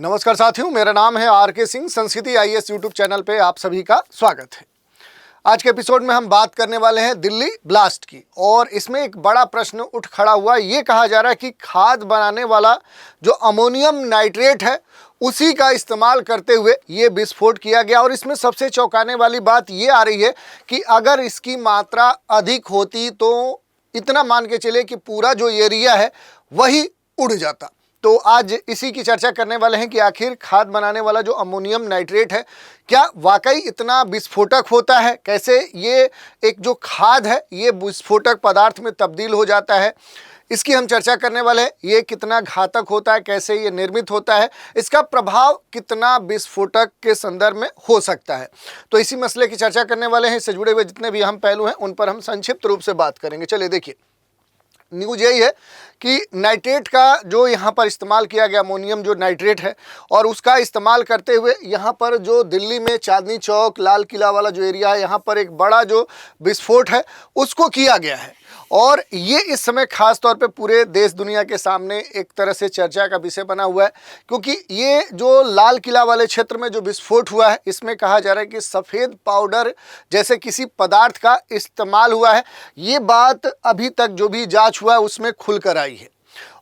नमस्कार साथियों, मेरा नाम है आर.के. सिंह। संस्कृति आईएएस यूट्यूब चैनल पे आप सभी का स्वागत है। आज के एपिसोड में हम बात करने वाले हैं दिल्ली ब्लास्ट की, और इसमें एक बड़ा प्रश्न उठ खड़ा हुआ। ये कहा जा रहा है कि खाद बनाने वाला जो अमोनियम नाइट्रेट है उसी का इस्तेमाल करते हुए ये विस्फोट किया गया। और इसमें सबसे चौंकाने वाली बात ये आ रही है कि अगर इसकी मात्रा अधिक होती तो इतना मान के चले कि पूरा जो एरिया है वही उड़ जाता। तो आज इसी की चर्चा करने वाले हैं कि आखिर खाद बनाने वाला जो अमोनियम नाइट्रेट है क्या वाकई इतना विस्फोटक होता है, कैसे ये एक जो खाद है ये विस्फोटक पदार्थ में तब्दील हो जाता है, इसकी हम चर्चा करने वाले हैं। ये कितना घातक होता है, कैसे ये निर्मित होता है, इसका प्रभाव कितना विस्फोटक के संदर्भ में हो सकता है। तो इसी मसले की चर्चा करने वाले हैं। इससे जुड़े हुए जितने भी अहम पहलू हैं उन पर हम संक्षिप्त रूप से बात करेंगे। चलिए देखिए, न्यूज़ यही है कि नाइट्रेट का जो यहाँ पर इस्तेमाल किया गया, अमोनियम जो नाइट्रेट है, और उसका इस्तेमाल करते हुए यहाँ पर जो दिल्ली में चांदनी चौक, लाल किला वाला जो एरिया है, यहाँ पर एक बड़ा जो विस्फोट है उसको किया गया है। और ये इस समय खास तौर पे पूरे देश दुनिया के सामने एक तरह से चर्चा का विषय बना हुआ है, क्योंकि ये जो लाल किला वाले क्षेत्र में जो विस्फोट हुआ है इसमें कहा जा रहा है कि सफ़ेद पाउडर जैसे किसी पदार्थ का इस्तेमाल हुआ है। ये बात अभी तक जो भी जांच हुआ है उसमें खुल कर आई है।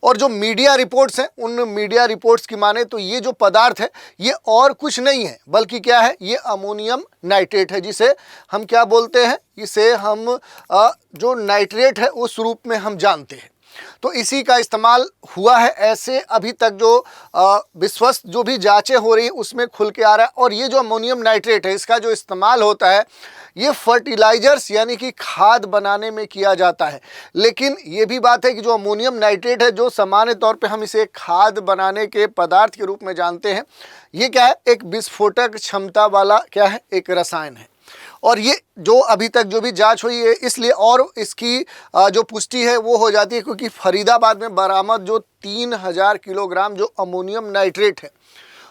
और जो मीडिया रिपोर्ट्स हैं, उन मीडिया रिपोर्ट्स की माने तो ये जो पदार्थ है ये और कुछ नहीं है बल्कि क्या है, ये अमोनियम नाइट्रेट है, जिसे हम क्या बोलते हैं, इसे हम जो नाइट्रेट है उस रूप में हम जानते हैं। तो इसी का इस्तेमाल हुआ है, ऐसे अभी तक जो विश्वस्त जो भी जांचें हो रही उसमें खुल के आ रहा है। और ये जो अमोनियम नाइट्रेट है इसका जो इस्तेमाल होता है ये फर्टिलाइजर्स यानी कि खाद बनाने में किया जाता है। लेकिन ये भी बात है कि जो अमोनियम नाइट्रेट है, जो सामान्य तौर पे हम इसे खाद बनाने के पदार्थ के रूप में जानते हैं, ये क्या है, एक विस्फोटक क्षमता वाला क्या है, एक रसायन है। और ये जो अभी तक जो भी जांच हुई है इसलिए और इसकी जो पुष्टि है वो हो जाती है क्योंकि फरीदाबाद में बरामद जो 3000 किलोग्राम जो अमोनियम नाइट्रेट है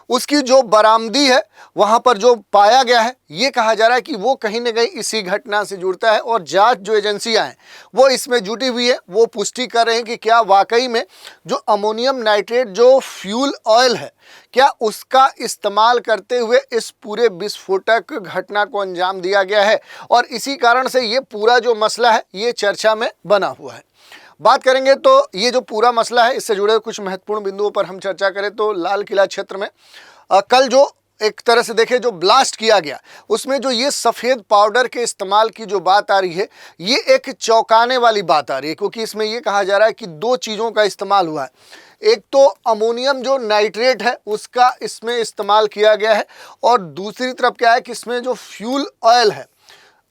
उसकी जो बरामदी है वहाँ पर जो पाया गया है, ये कहा जा रहा है कि वो कहीं ना कहीं इसी घटना से जुड़ता है। और जांच जो एजेंसियां हैं वो इसमें जुटी हुई है, वो पुष्टि कर रहे हैं कि क्या वाकई में जो अमोनियम नाइट्रेट जो फ्यूल ऑयल है, क्या उसका इस्तेमाल करते हुए इस पूरे विस्फोटक घटना को अंजाम दिया गया है। और इसी कारण से ये पूरा जो मसला है ये चर्चा में बना हुआ है। बात करेंगे तो ये जो पूरा मसला है इससे जुड़े कुछ महत्वपूर्ण बिंदुओं पर हम चर्चा करें तो लाल किला क्षेत्र में कल जो एक तरह से देखें जो ब्लास्ट किया गया उसमें जो ये सफ़ेद पाउडर के इस्तेमाल की जो बात आ रही है ये एक चौंकाने वाली बात आ रही है, क्योंकि इसमें ये कहा जा रहा है कि दो चीज़ों का इस्तेमाल हुआ है। एक तो अमोनियम जो नाइट्रेट है उसका इसमें इस्तेमाल किया गया है, और दूसरी तरफ क्या है कि इसमें जो फ्यूल ऑयल है,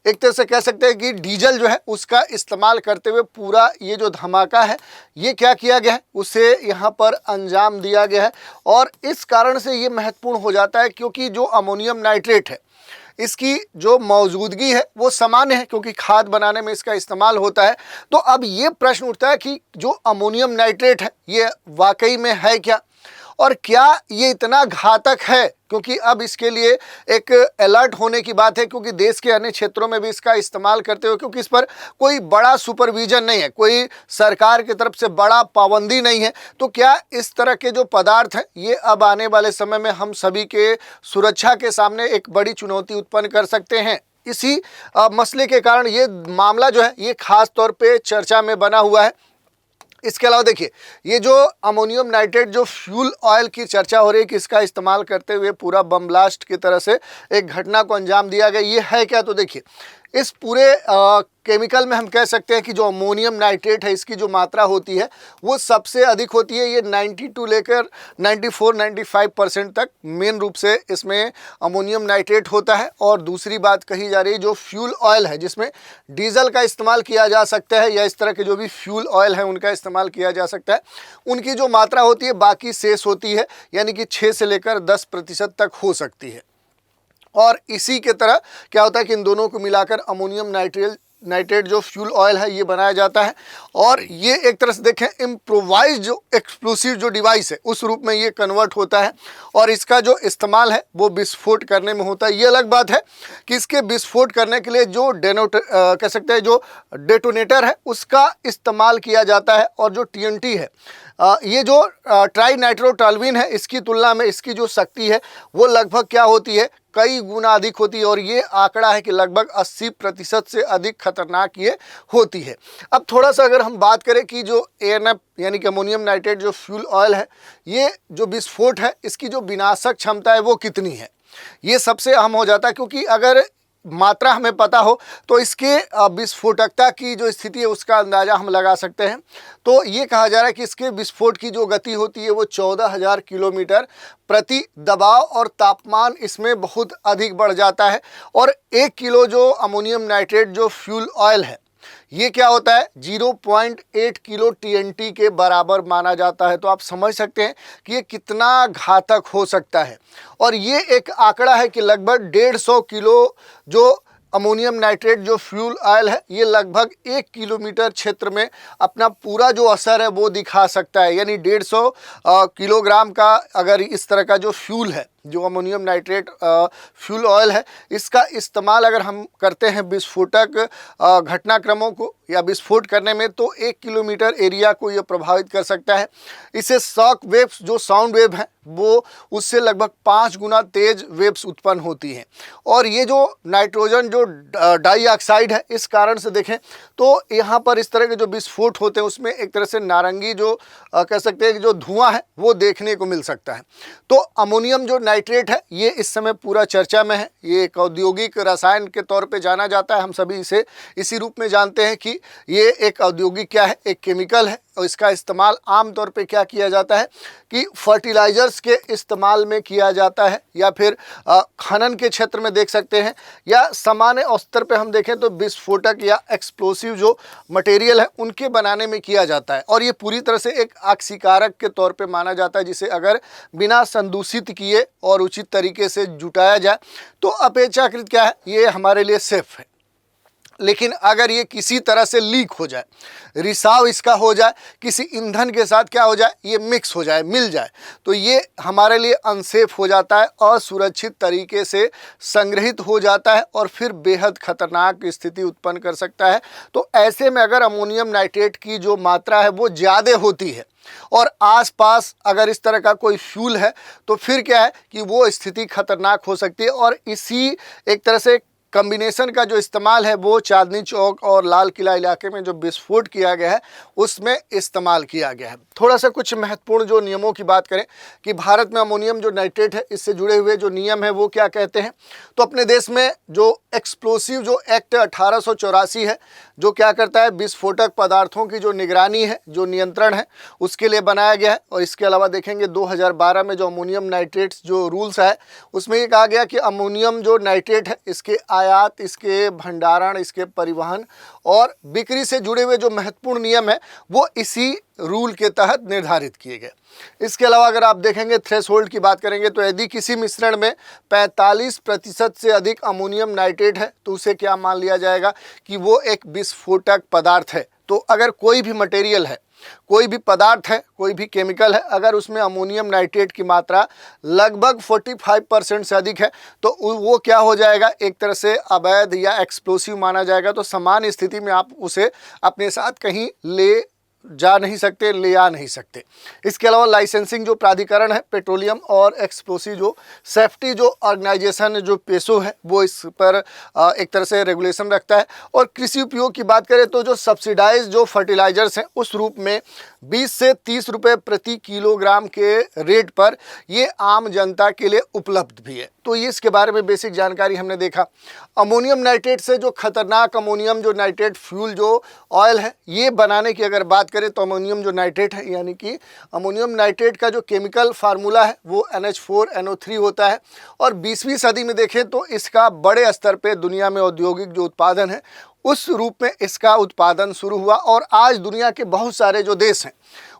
एक तरह से कह सकते हैं कि डीजल जो है उसका इस्तेमाल करते हुए पूरा ये जो धमाका है ये क्या किया गया है, उसे यहाँ पर अंजाम दिया गया है। और इस कारण से ये महत्वपूर्ण हो जाता है क्योंकि जो अमोनियम नाइट्रेट है इसकी जो मौजूदगी है वो सामान्य है क्योंकि खाद बनाने में इसका इस्तेमाल होता है। तो अब ये प्रश्न उठता है कि जो अमोनियम नाइट्रेट है ये वाकई में है क्या, और क्या ये इतना घातक है, क्योंकि अब इसके लिए एक अलर्ट होने की बात है, क्योंकि देश के अन्य क्षेत्रों में भी इसका इस्तेमाल करते हुए, क्योंकि इस पर कोई बड़ा सुपरविजन नहीं है, कोई सरकार की तरफ से बड़ा पाबंदी नहीं है। तो क्या इस तरह के जो पदार्थ हैं ये अब आने वाले समय में हम सभी के सुरक्षा के सामने एक बड़ी चुनौती उत्पन्न कर सकते हैं। इसी मसले के कारण ये मामला जो है ये खास तौर पर चर्चा में बना हुआ है। इसके अलावा देखिए, ये जो अमोनियम नाइट्रेट जो फ्यूल ऑयल की चर्चा हो रही है कि इसका इस्तेमाल करते हुए पूरा बम ब्लास्ट की तरह से एक घटना को अंजाम दिया गया, ये है क्या। तो देखिए, इस पूरे केमिकल में हम कह सकते हैं कि जो अमोनियम नाइट्रेट है इसकी जो मात्रा होती है वो सबसे अधिक होती है। ये 92 लेकर 94-95% तक मेन रूप से इसमें अमोनियम नाइट्रेट होता है। और दूसरी बात कही जा रही है जो फ्यूल ऑयल है जिसमें डीजल का इस्तेमाल किया जा सकता है या इस तरह के जो भी फ्यूल ऑयल है उनका इस्तेमाल किया जा सकता है, उनकी जो मात्रा होती है बाकी शेष होती है, यानी कि 6 से लेकर 10% तक हो सकती है। और इसी के तरह क्या होता है कि इन दोनों को मिलाकर अमोनियम नाइट्रेट जो फ्यूल ऑयल है ये बनाया जाता है। और ये एक तरह से देखें इम्प्रोवाइज जो एक्सप्लोसिव जो डिवाइस है उस रूप में ये कन्वर्ट होता है, और इसका जो इस्तेमाल है वो विस्फोट करने में होता है। ये अलग बात है कि इसके विस्फोट करने के लिए जो कह सकते हैं जो डेटोनेटर है उसका इस्तेमाल किया जाता है, और जो TNT है ये जो ट्राई नाइट्रोटॉल्यूइन है, इसकी तुलना में इसकी जो शक्ति है वो लगभग क्या होती है, कई गुना अधिक होती है। और ये आंकड़ा है कि लगभग 80% से अधिक खतरनाक ये होती है। अब थोड़ा सा अगर हम बात करें कि जो ANF यानी कि अमोनियम नाइट्रेट जो फ्यूल ऑयल है, ये जो विस्फोट है इसकी जो विनाशक क्षमता है वो कितनी है, ये सबसे अहम हो जाता है। क्योंकि अगर मात्रा हमें पता हो तो इसके विस्फोटकता की जो स्थिति है उसका अंदाज़ा हम लगा सकते हैं। तो ये कहा जा रहा है कि इसके विस्फोट की जो गति होती है वो 14,000 किलोमीटर प्रति दबाव और तापमान इसमें बहुत अधिक बढ़ जाता है। और 1 किलो जो अमोनियम नाइट्रेट जो फ्यूल ऑयल है ये क्या होता है, 0.8 किलो TNT के बराबर माना जाता है। तो आप समझ सकते हैं कि ये कितना घातक हो सकता है। और ये एक आंकड़ा है कि लगभग 150 किलो जो अमोनियम नाइट्रेट जो फ्यूल ऑयल है ये लगभग 1 किलोमीटर क्षेत्र में अपना पूरा जो असर है वो दिखा सकता है। यानी 150 किलोग्राम का अगर इस तरह का जो फ्यूल है, जो अमोनियम नाइट्रेट फ्यूल ऑयल है, इसका इस्तेमाल अगर हम करते हैं विस्फोटक घटनाक्रमों को या विस्फोट करने में, तो 1 किलोमीटर एरिया को ये प्रभावित कर सकता है। इसे शॉक वेव्स जो साउंड वेव हैं वो उससे लगभग 5 गुना तेज वेव्स उत्पन्न होती हैं। और ये जो नाइट्रोजन जो डाइऑक्साइड है, इस कारण से देखें तो यहाँ पर इस तरह के जो विस्फोट होते हैं उसमें एक तरह से नारंगी जो कह सकते हैं कि जो धुआं है वो देखने को मिल सकता है। तो अमोनियम जो नाइट्रेट है ये इस समय पूरा चर्चा में है। ये एक औद्योगिक रसायन के तौर पे जाना जाता है। हम सभी इसे इसी रूप में जानते हैं कि ये एक औद्योगिक क्या है, एक केमिकल है। और इसका इस्तेमाल आम तौर पे क्या किया जाता है कि फर्टिलाइजर्स के इस्तेमाल में किया जाता है, या फिर खनन के क्षेत्र में देख सकते हैं, या सामान्य स्तर पे हम देखें तो विस्फोटक या एक्सप्लोसिव जो मटेरियल है उनके बनाने में किया जाता है। और ये पूरी तरह से एक आक्सीकारक के तौर पे माना जाता है, जिसे अगर बिना संदूषित किए और उचित तरीके से जुटाया जाए तो अपेक्षाकृत क्या है, ये हमारे लिए सेफ है। लेकिन अगर ये किसी तरह से लीक हो जाए, रिसाव इसका हो जाए, किसी ईंधन के साथ क्या हो जाए, ये मिक्स हो जाए, मिल जाए, तो ये हमारे लिए अनसेफ हो जाता है, असुरक्षित तरीके से संग्रहित हो जाता है और फिर बेहद खतरनाक स्थिति उत्पन्न कर सकता है। तो ऐसे में अगर अमोनियम नाइट्रेट की जो मात्रा है वो ज़्यादा होती है और आसपास अगर इस तरह का कोई फ्यूल है, तो फिर क्या है कि वो स्थिति खतरनाक हो सकती है। और इसी एक तरह से कॉम्बिनेशन का जो इस्तेमाल है वो चांदनी चौक और लाल किला इलाके में जो विस्फोट किया गया है उसमें इस्तेमाल किया गया है। थोड़ा सा कुछ महत्वपूर्ण जो नियमों की बात करें कि भारत में अमोनियम जो नाइट्रेट है इससे जुड़े हुए जो नियम है वो क्या कहते हैं, तो अपने देश में जो एक्सप्लोसिव जो एक्ट 1884 है, जो क्या करता है, विस्फोटक पदार्थों की जो निगरानी है, जो नियंत्रण है, उसके लिए बनाया गया है। और इसके अलावा देखेंगे 2012 में जो अमोनियम नाइट्रेट्स जो रूल्स है उसमें ये कहा गया कि अमोनियम जो नाइट्रेट है इसके आयात, इसके भंडारण, इसके परिवहन और बिक्री से जुड़े हुए जो महत्वपूर्ण नियम है वो इसी रूल के तहत निर्धारित किए गए। इसके अलावा अगर आप देखेंगे थ्रेशोल्ड की बात करेंगे तो यदि किसी मिश्रण में 45% से अधिक अमोनियम नाइट्रेट है तो उसे क्या मान लिया जाएगा कि वो एक विस्फोटक पदार्थ है। तो अगर कोई भी मटेरियल है, कोई भी पदार्थ है, कोई भी केमिकल है, अगर उसमें अमोनियम नाइट्रेट की मात्रा लगभग 45% से अधिक है तो वो क्या हो जाएगा, एक तरह से अवैध या एक्सप्लोसिव माना जाएगा। तो सामान्य स्थिति में आप उसे अपने साथ कहीं ले जा नहीं सकते, ले आ नहीं सकते। इसके अलावा लाइसेंसिंग जो प्राधिकरण है, पेट्रोलियम और एक्सप्लोसिव जो सेफ्टी जो ऑर्गेनाइजेशन जो पेशो है वो इस पर एक तरह से रेगुलेशन रखता है। और कृषि उपयोग की बात करें तो जो सब्सिडाइज जो फर्टिलाइजर्स हैं उस रूप में 20 से 30 रुपये प्रति किलोग्राम के रेट पर ये आम जनता के लिए उपलब्ध भी है। तो ये इसके बारे में बेसिक जानकारी हमने देखा। अमोनियम नाइट्रेट से जो खतरनाक अमोनियम जो नाइट्रेट फ्यूल जो ऑयल है ये बनाने की अगर बात करें तो अमोनियम जो नाइट्रेट है यानी कि अमोनियम नाइट्रेट का जो केमिकल फार्मूला है वो NH4NO3 होता है। और 20वीं सदी में देखें तो इसका बड़े स्तर पे दुनिया में औद्योगिक जो उत्पादन है उस रूप में इसका उत्पादन शुरू हुआ। और आज दुनिया के बहुत सारे जो देश हैं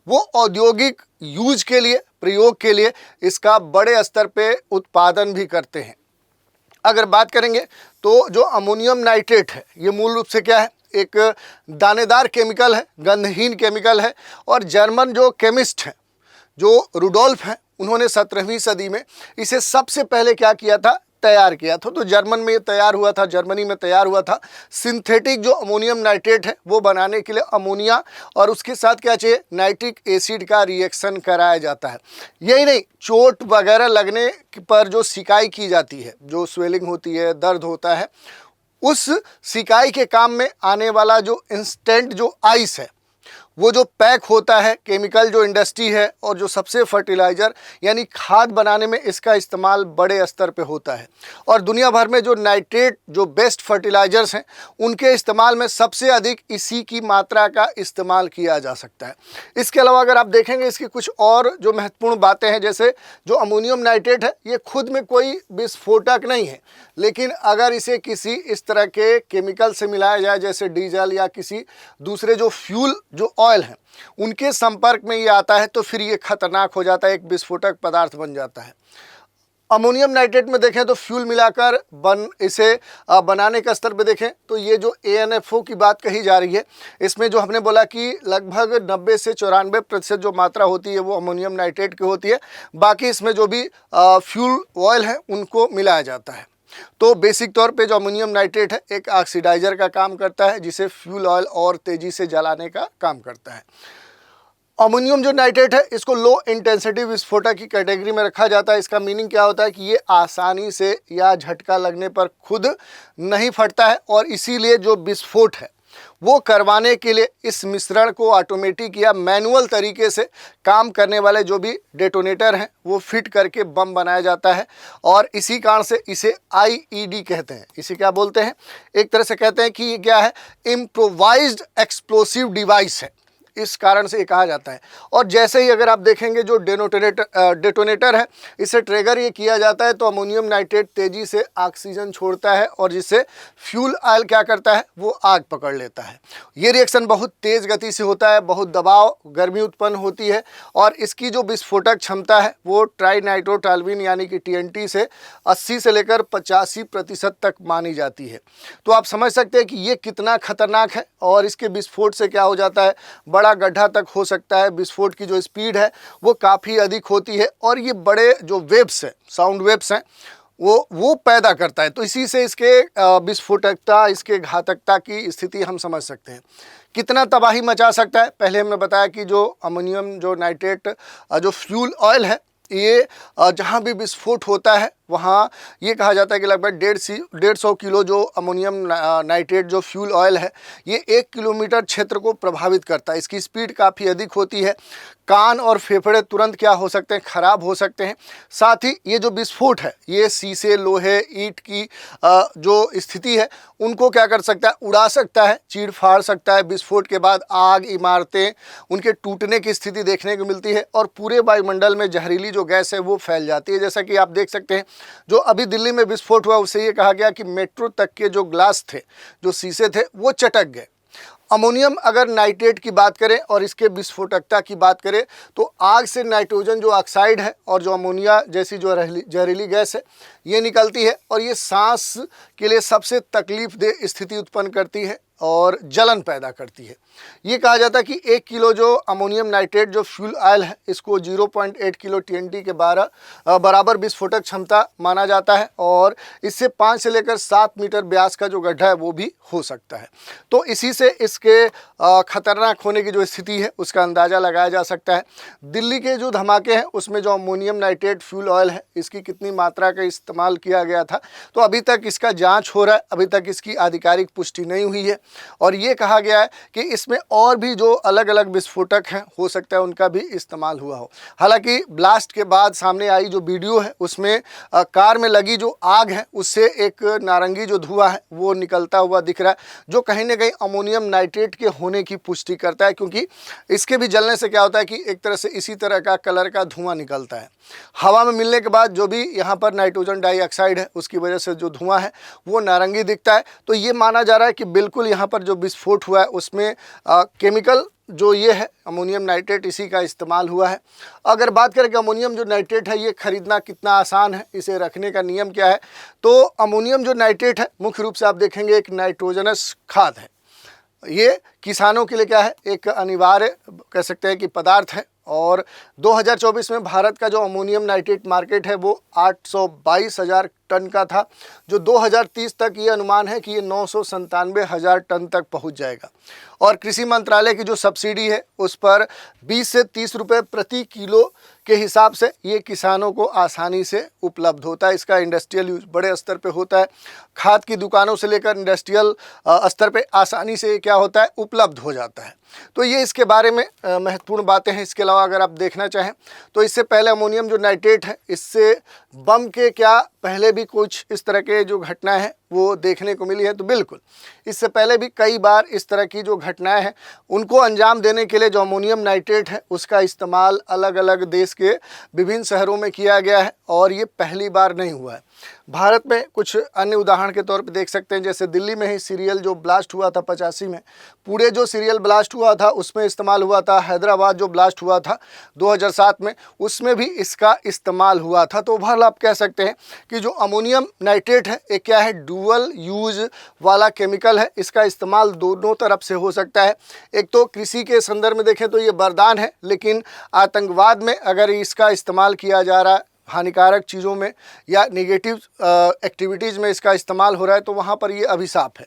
वो औद्योगिक यूज के लिए, प्रयोग के लिए इसका बड़े स्तर पे उत्पादन भी करते हैं। अगर बात करेंगे तो जो अमोनियम नाइट्रेट है ये मूल रूप से क्या है, एक दानेदार केमिकल है, गंधहीन केमिकल है। और जर्मन जो केमिस्ट हैं जो रुडोल्फ हैं उन्होंने 17वीं सदी में इसे सबसे पहले क्या किया था, तैयार किया था। तो जर्मन में ये तैयार हुआ था, जर्मनी में तैयार हुआ था। सिंथेटिक जो अमोनियम नाइट्रेट है वो बनाने के लिए अमोनिया और उसके साथ क्या चाहिए, नाइट्रिक एसिड का रिएक्शन कराया जाता है। यही नहीं, चोट वगैरह लगने पर जो सिकाई की जाती है, जो स्वेलिंग होती है, दर्द होता है, उस सिकाई के काम में आने वाला जो इंस्टेंट जो आइस है, वो जो पैक होता है, केमिकल जो इंडस्ट्री है और जो सबसे फर्टिलाइज़र यानी खाद बनाने में इसका इस्तेमाल बड़े स्तर पे होता है। और दुनिया भर में जो नाइट्रेट जो बेस्ट फर्टिलाइज़र्स हैं उनके इस्तेमाल में सबसे अधिक इसी की मात्रा का इस्तेमाल किया जा सकता है। इसके अलावा अगर आप देखेंगे इसकी कुछ और जो महत्वपूर्ण बातें हैं, जैसे जो अमोनियम नाइट्रेट है ये खुद में कोई विस्फोटक नहीं है, लेकिन अगर इसे किसी इस तरह के केमिकल से मिलाया जाए जैसे डीजल या किसी दूसरे जो फ्यूल जो ऑयल है उनके संपर्क में ये आता है तो फिर ये खतरनाक हो जाता है, एक विस्फोटक पदार्थ बन जाता है। अमोनियम नाइट्रेट में देखें तो फ्यूल मिलाकर इसे बनाने का स्तर पे देखें तो ये जो ANFO की बात कही जा रही है, इसमें जो हमने बोला कि लगभग 90 से 94% जो मात्रा होती है वो अमोनियम नाइट्रेट की होती है। बाकी इसमें जो भी फ्यूल ऑयल है उनको मिलाया जाता है। तो बेसिक तौर पे जो अमोनियम नाइट्रेट है एक ऑक्सीडाइजर का काम करता है, जिसे फ्यूल ऑयल और तेज़ी से जलाने का काम करता है। अमोनियम जो नाइट्रेट है इसको लो इंटेंसिटी विस्फोटक की कैटेगरी में रखा जाता है। इसका मीनिंग क्या होता है कि ये आसानी से या झटका लगने पर खुद नहीं फटता है और इसीलिए जो विस्फोट है वो करवाने के लिए इस मिश्रण को ऑटोमेटिक या मैनुअल तरीके से काम करने वाले जो भी डेटोनेटर हैं वो फिट करके बम बनाया जाता है। और इसी कारण से इसे IED कहते हैं। इसे क्या बोलते हैं, एक तरह से कहते हैं कि ये क्या है, इम्प्रोवाइज्ड एक्सप्लोसिव डिवाइस है, इस कारण से ये कहा जाता है। और जैसे ही अगर आप देखेंगे जो डेटोनेटर है इसे ट्रिगर ये किया जाता है तो अमोनियम नाइट्रेट तेज़ी से ऑक्सीजन छोड़ता है और जिससे फ्यूल ऑयल क्या करता है, वो आग पकड़ लेता है। ये रिएक्शन बहुत तेज़ गति से होता है, बहुत दबाव गर्मी उत्पन्न होती है और इसकी जो विस्फोटक क्षमता है वो ट्राइनाइट्रोटॉल्यूएन यानी कि TNT से 80 से लेकर 85% तक मानी जाती है। तो आप समझ सकते हैं कि ये कितना खतरनाक है और इसके विस्फोट से क्या हो जाता है, बड़ा गड्ढा तक हो सकता है। विस्फोट की जो स्पीड है वो काफ़ी अधिक होती है और ये बड़े जो वेव्स हैं, साउंड वेव्स हैं, वो पैदा करता है। तो इसी से इसके विस्फोटकता, इसके घातकता की स्थिति हम समझ सकते हैं, कितना तबाही मचा सकता है। पहले हमने बताया कि जो अमोनियम जो नाइट्रेट जो फ्यूल ऑयल है ये जहाँ भी विस्फोट होता है वहाँ ये कहा जाता है कि लगभग 150 किलो जो अमोनियम नाइट्रेट जो फ्यूल ऑयल है ये 1 किलोमीटर क्षेत्र को प्रभावित करता है। इसकी स्पीड काफ़ी अधिक होती है, कान और फेफड़े तुरंत क्या हो सकते हैं, खराब हो सकते हैं। साथ ही ये जो विस्फोट है ये शीशे, लोहे, ईंट की जो स्थिति है उनको क्या कर सकता है, उड़ा सकता है, चीर फाड़ सकता है। विस्फोट के बाद आग, इमारतें, उनके टूटने की स्थिति देखने को मिलती है और पूरे वायुमंडल में जहरीली जो गैस है वो फैल जाती है। जैसा कि आप देख सकते हैं जो अभी दिल्ली में विस्फोट हुआ उससे ये कहा गया कि मेट्रो तक के जो ग्लास थे, जो शीशे थे, वो चटक गए। अमोनियम अगर नाइट्रेट की बात करें और इसके विस्फोटकता की बात करें तो आग से नाइट्रोजन जो ऑक्साइड है और जो अमोनिया जैसी जो जहरीली गैस है ये निकलती है और ये सांस के लिए सबसे तकलीफदेह स्थिति उत्पन्न करती है और जलन पैदा करती है। ये कहा जाता है कि 1 किलो जो अमोनियम नाइट्रेट जो फ्यूल ऑयल है इसको 0.8 किलो TNT के बराबर विस्फोटक क्षमता माना जाता है और इससे 5 से लेकर 7 मीटर व्यास का जो गड्ढा है वो भी हो सकता है। तो इसी से इसके खतरनाक होने की जो स्थिति है उसका अंदाज़ा लगाया जा सकता है। दिल्ली के जो धमाके हैं उसमें जो अमोनियम नाइट्रेट फ्यूल ऑयल है इसकी कितनी मात्रा का इस्तेमाल किया गया था तो अभी तक इसका जाँच हो रहा है, अभी तक इसकी आधिकारिक पुष्टि नहीं हुई है। और ये कहा गया है कि इसमें और भी जो अलग अलग विस्फोटक हैं हो सकता है उनका भी इस्तेमाल हुआ हो। हालांकि ब्लास्ट के बाद सामने आई जो वीडियो है उसमें कार में लगी जो आग है उससे एक नारंगी जो धुआं है वो निकलता हुआ दिख रहा है, जो कहीं ना कहीं अमोनियम नाइट्रेट के होने की पुष्टि करता है, क्योंकि इसके भी जलने से क्या होता है कि एक तरह से इसी तरह का कलर का धुआं निकलता है। हवा में मिलने के बाद जो भी यहाँ पर नाइट्रोजन डाइऑक्साइड है उसकी वजह से जो धुआं है वो नारंगी दिखता है। तो ये माना जा रहा है कि बिल्कुल यहाँ पर जो विस्फोट हुआ है उसमें केमिकल जो ये है अमोनियम नाइट्रेट इसी का इस्तेमाल हुआ है। अगर बात करें कि अमोनियम जो नाइट्रेट है ये खरीदना कितना आसान है, इसे रखने का नियम क्या है, तो अमोनियम जो नाइट्रेट है मुख्य रूप से आप देखेंगे एक नाइट्रोजनस खाद है। ये किसानों के लिए क्या है, एक अनिवार्य कह सकते हैं कि पदार्थ है। और 2024 में भारत का जो अमोनियम नाइट्रेट मार्केट है वो 822,000 टन का था, जो 2030 तक ये अनुमान है कि ये 997,000 टन तक पहुंच जाएगा। और कृषि मंत्रालय की जो सब्सिडी है उस पर 20 से 30 रुपये प्रति किलो के हिसाब से ये किसानों को आसानी से उपलब्ध होता है। इसका इंडस्ट्रियल यूज बड़े स्तर पे होता है, खाद की दुकानों से लेकर इंडस्ट्रियल स्तर पे आसानी से क्या होता है, उपलब्ध हो जाता है। तो ये इसके बारे में महत्वपूर्ण बातें हैं। इसके अलावा अगर आप देखना चाहें तो इससे पहले अमोनियम जो नाइट्रेट है, इससे बम के क्या पहले भी कुछ इस तरह के जो घटनाएं हैं वो देखने को मिली है। तो बिल्कुल इससे पहले भी कई बार इस तरह की जो घटनाएं हैं उनको अंजाम देने के लिए जो अमोनियम नाइट्रेट है उसका इस्तेमाल अलग अलग देश के विभिन्न शहरों में किया गया है, और ये पहली बार नहीं हुआ है। भारत में कुछ अन्य उदाहरण के तौर पे देख सकते हैं, जैसे दिल्ली में ही सीरियल जो ब्लास्ट हुआ था 85 में, पुणे जो सीरियल ब्लास्ट हुआ था उसमें इस्तेमाल हुआ था। हैदराबाद जो ब्लास्ट हुआ था 2007 में, उसमें भी इसका इस्तेमाल हुआ था। तो ओवरऑल आप कह सकते हैं कि जो अमोनियम नाइट्रेट है एक क्या है, डुअल यूज वाला केमिकल है। इसका इस्तेमाल दोनों तरफ से हो सकता है। एक तो कृषि के संदर्भ में देखें तो ये वरदान है, लेकिन आतंकवाद में अगर इसका इस्तेमाल किया जा रहा है, हानिकारक चीज़ों में या नेगेटिव एक्टिविटीज़ में इसका इस्तेमाल हो रहा है, तो वहाँ पर ये अभिशाप है।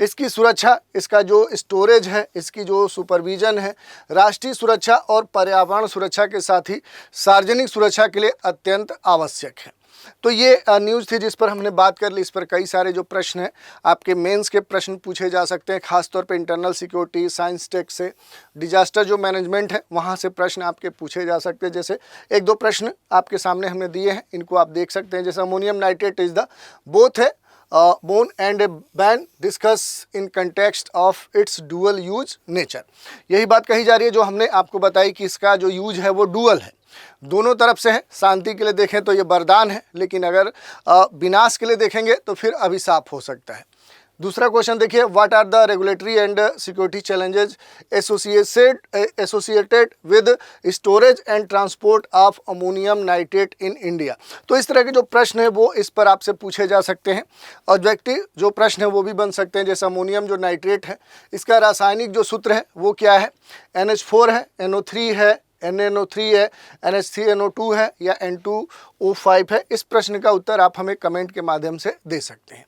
इसकी सुरक्षा, इसका जो स्टोरेज है, इसकी जो सुपरविजन है, राष्ट्रीय सुरक्षा और पर्यावरण सुरक्षा के साथ ही सार्वजनिक सुरक्षा के लिए अत्यंत आवश्यक है। तो ये न्यूज़ थी जिस पर हमने बात कर ली। इस पर कई सारे जो प्रश्न हैं, आपके मेंस के प्रश्न पूछे जा सकते हैं, खासतौर पे इंटरनल सिक्योरिटी, साइंस टेक से, डिजास्टर जो मैनेजमेंट है वहाँ से प्रश्न आपके पूछे जा सकते हैं। जैसे एक दो प्रश्न आपके सामने हमने दिए हैं, इनको आप देख सकते हैं। जैसे ammonium nitrate is the both है boon and a bane discuss in context of its dual use nature. यही बात कही जा रही है जो हमने आपको बताई कि इसका जो यूज है वो डुअल है, दोनों तरफ से है। शांति के लिए देखें तो ये वरदान है, लेकिन अगर विनाश के लिए देखेंगे तो फिर अभिशाप हो सकता है। दूसरा क्वेश्चन देखिए, what are the regulatory and security challenges associated with storage and transport of ammonium nitrate in India. तो इस तरह के जो प्रश्न है वो इस पर आपसे पूछे जा सकते हैं। ऑब्जेक्टिव जो प्रश्न है वो भी बन सकते हैं। जैसे अमोनियम जो नाइट्रेट है, इसका रासायनिक जो सूत्र है वो क्या है, NH4 है, NO3 है, NNO3 है, NH3NO2 है या N2O5 है। इस प्रश्न का उत्तर आप हमें कमेंट के माध्यम से दे सकते हैं।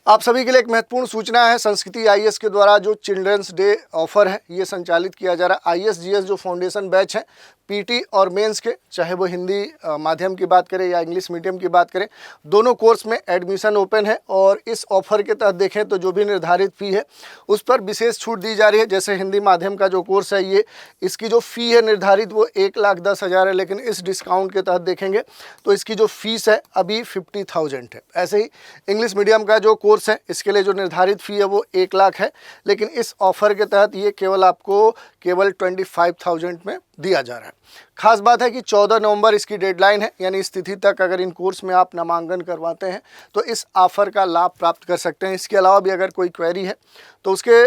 आप सभी के लिए एक महत्वपूर्ण सूचना है, संस्कृति IAS के द्वारा जो चिल्ड्रंस डे ऑफर है ये संचालित किया जा रहा है। ISGS जो फाउंडेशन बैच है, PT और मेंस के, चाहे वो हिंदी माध्यम की बात करें या इंग्लिश मीडियम की बात करें, दोनों कोर्स में एडमिशन ओपन है। और इस ऑफर के तहत देखें तो जो भी निर्धारित फ़ी है उस पर विशेष छूट दी जा रही है। जैसे हिंदी माध्यम का जो कोर्स है ये, इसकी जो फ़ी है निर्धारित वो 1,10,000 है, लेकिन इस डिस्काउंट के तहत देखेंगे तो इसकी जो फीस है अभी 50,000 है। ऐसे ही इंग्लिश मीडियम का जो कोर्स है इसके लिए जो निर्धारित फ़ी है वो 1 लाख है, लेकिन इस ऑफर के तहत ये केवल आपको केवल 25,000 में दिया जा रहा है। खास बात है कि 14 नवंबर इसकी डेडलाइन है, यानी इस तिथि तक अगर इन कोर्स में आप नामांकन करवाते हैं तो इस ऑफर का लाभ प्राप्त कर सकते हैं। इसके अलावा भी अगर कोई क्वेरी है तो उसके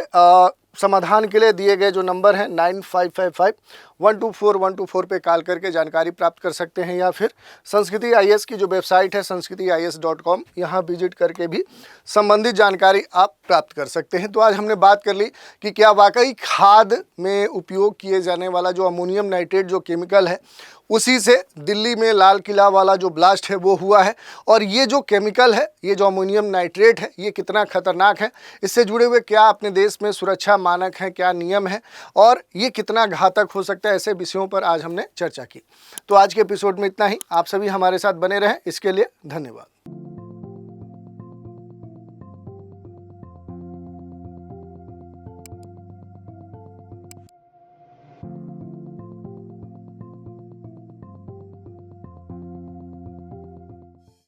समाधान के लिए दिए गए जो नंबर हैं 9555-124-124 पे कॉल करके जानकारी प्राप्त कर सकते हैं, या फिर संस्कृति IAS की जो वेबसाइट है sanskritis.com, यहाँ विजिट करके भी संबंधित जानकारी आप प्राप्त कर सकते हैं। तो आज हमने बात कर ली कि क्या वाकई खाद में उपयोग किए जाने वाला जो अमोनियम नाइट्रेट जो केमिकल है उसी से दिल्ली में लाल किला वाला जो ब्लास्ट है वो हुआ है, और ये जो केमिकल है, ये जो अमोनियम नाइट्रेट है, ये कितना खतरनाक है, इससे जुड़े हुए क्या अपने देश में सुरक्षा मानक हैं, क्या नियम है, और ये कितना घातक हो सकता है, ऐसे विषयों पर आज हमने चर्चा की। तो आज के एपिसोड में इतना ही। आप सभी हमारे साथ बने रहें, इसके लिए धन्यवाद।